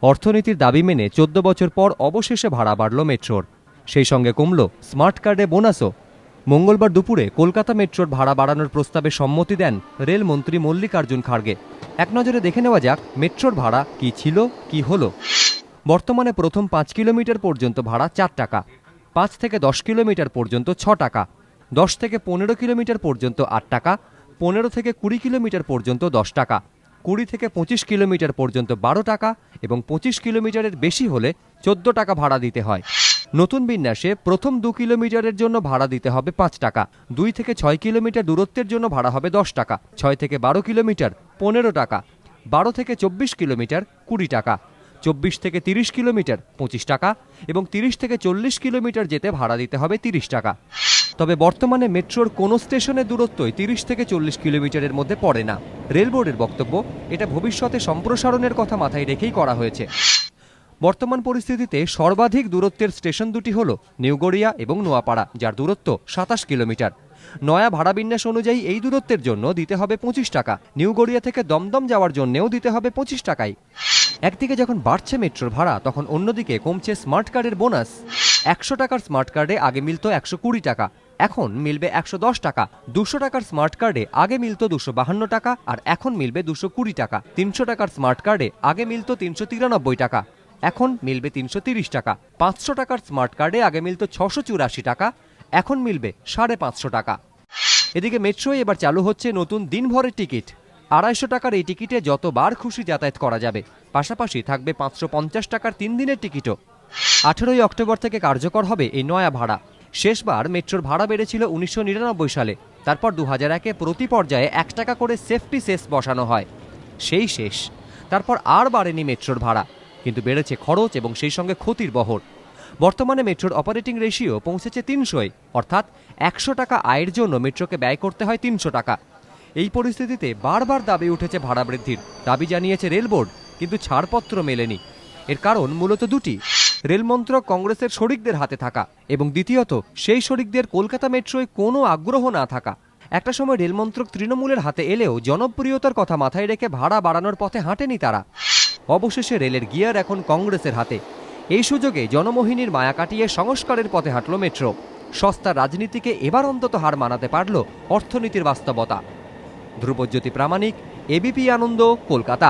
অর্থনীতির দাবি মেনে ১৪ বছর পর অবশেষে ভাড়া বাড়ল মেট্রোর। সেই সঙ্গে কমল স্মার্ট কার্ডে বোনাসও। মঙ্গলবার দুপুরে কলকাতা মেট্রোর ভাড়া বাড়ানোর প্রস্তাবে সম্মতি দেন রেলমন্ত্রী মল্লিকার্জুন খাড়গে। এক নজরে দেখে নেওয়া যাক মেট্রোর ভাড়া কি ছিল, কি হলো। বর্তমানে প্রথম ৫ কিলোমিটার পর্যন্ত ভাড়া ৪ টাকা, ৫ থেকে ১০ কিলোমিটার পর্যন্ত ৬ টাকা, ১০ থেকে ১৫ কিলোমিটার পর্যন্ত ৮ টাকা, ১৫ থেকে ২০ কিলোমিটার পর্যন্ত ১০ টাকা, ২০ থেকে ২৫ কিলোমিটার পর্যন্ত ১২ টাকা এবং ২৫ কিলোমিটারের বেশি হলে ১৪ টাকা ভাড়া দিতে হয়। নতুন বিন্যাসে প্রথম ২ কিলোমিটারের জন্য ভাড়া দিতে হবে ৫ টাকা, ২ থেকে ৬ কিলোমিটার দূরত্বের জন্য ভাড়া হবে ১০ টাকা, ৬ থেকে ১২ কিলোমিটার ১৫ টাকা, ১২ থেকে ২৪ কিলোমিটার ২০ টাকা, ২৪ থেকে ৩০ কিলোমিটার ২৫ টাকা এবং ৩০ থেকে ৪০ কিলোমিটার যেতে ভাড়া দিতে হবে ৩০ টাকা। তবে বর্তমানে মেট্রোর কোনো স্টেশনের দূরত্বই ৩০ থেকে ৪০ কিলোমিটারের মধ্যে পড়ে না। রেল বোর্ডের বক্তব্য, এটা ভবিষ্যতে সম্প্রসারণের কথা মাথায় রেখেই করা হয়েছে। বর্তমান পরিস্থিতিতে সর্বাধিক দূরত্বের স্টেশন দুটি হল নিউ গড়িয়া এবং নোয়াপাড়া, যার দূরত্ব ২৭ কিলোমিটার। নয়া ভাড়া বিন্যাস অনুযায়ী এই দূরত্বের জন্য দিতে হবে ২৫ টাকা। নিউ গড়িয়া থেকে দমদম যাওয়ার জন্যও দিতে হবে ২৫ টাকাই। একদিকে যখন বাড়ছে মেট্রোর ভাড়া, তখন অন্যদিকে কমছে স্মার্ট কার্ডের বোনাস। ১০০ টাকার স্মার্ট কার্ডে আগে মিলত ১২০ টাকা, এখন মিলবে ১১০ টাকা। ২০০ টাকার স্মার্ট কার্ডে আগে মিলত ২৫২ টাকা আর এখন মিলবে ২২০ টাকা। ৩০০ টাকার স্মার্ট কার্ডে আগে মিলত ৩৯৩ টাকা, এখন মিলবে ৩৩০ টাকা। ৫০০ টাকার স্মার্ট কার্ডে আগে মিলত ৬৮৪ টাকা, এখন মিলবে ৫৫০ টাকা। এদিকে মেট্রোয় এবার চালু হচ্ছে নতুন দিনভরের টিকিট। ২৫০ টাকার এই টিকিটে যতবার খুশি যাতায়াত করা যাবে। পাশাপাশি থাকবে ৫৫০ টাকার ৩ দিনের টিকিটও। ১৮ই অক্টোবর থেকে কার্যকর হবে এই নয়া ভাড়া। শেষবার মেট্রোর ভাড়া বেড়েছিল ১৯৯৯ সালে। তারপর ২০০১-এ প্রতি পর্যায়ে ১ টাকা করে সেফটি সেস বসানো হয়। সেই শেষ। তারপর আর বাড়েনি মেট্রোর ভাড়া, কিন্তু বেড়েছে খরচ এবং সেই সঙ্গে ক্ষতির বহর। বর্তমানে মেট্রোর অপারেটিং রেশিও পৌঁছেছে ৩০০-এ, অর্থাৎ ১০০ টাকা আয়ের জন্য মেট্রোকে ব্যয় করতে হয় ৩০০ টাকা। এই পরিস্থিতিতে বারবার দাবি উঠেছে ভাড়া বৃদ্ধির। দাবি জানিয়েছে রেল বোর্ড, কিন্তু ছাড়পত্র মেলেনি। এর কারণ মূলত দুটি: রেল মন্ত্রক কংগ্রেসের শরিকদের হাতে থাকা এবং দ্বিতীয়ত সেই শরিকদের কলকাতা মেট্রোয় কোনো আগ্রহ না থাকা। একটা সময় রেল মন্ত্রক তৃণমূলের হাতে এলেও জনপ্রিয়তার কথা মাথায় রেখে ভাড়া বাড়ানোর পথে হাঁটেনি তারা। অবশেষে রেলের গিয়ার এখন কংগ্রেসের হাতে। এই সুযোগে জনমোহিনীর মায়া কাটিয়ে সংস্কারের পথে হাঁটল মেট্রো। সস্তার রাজনীতিকে এবার অন্তত হার মানাতে পারল অর্থনীতির বাস্তবতা। ধ্রুবজ্যোতি প্রামাণিক, এবিপি আনন্দ, কলকাতা।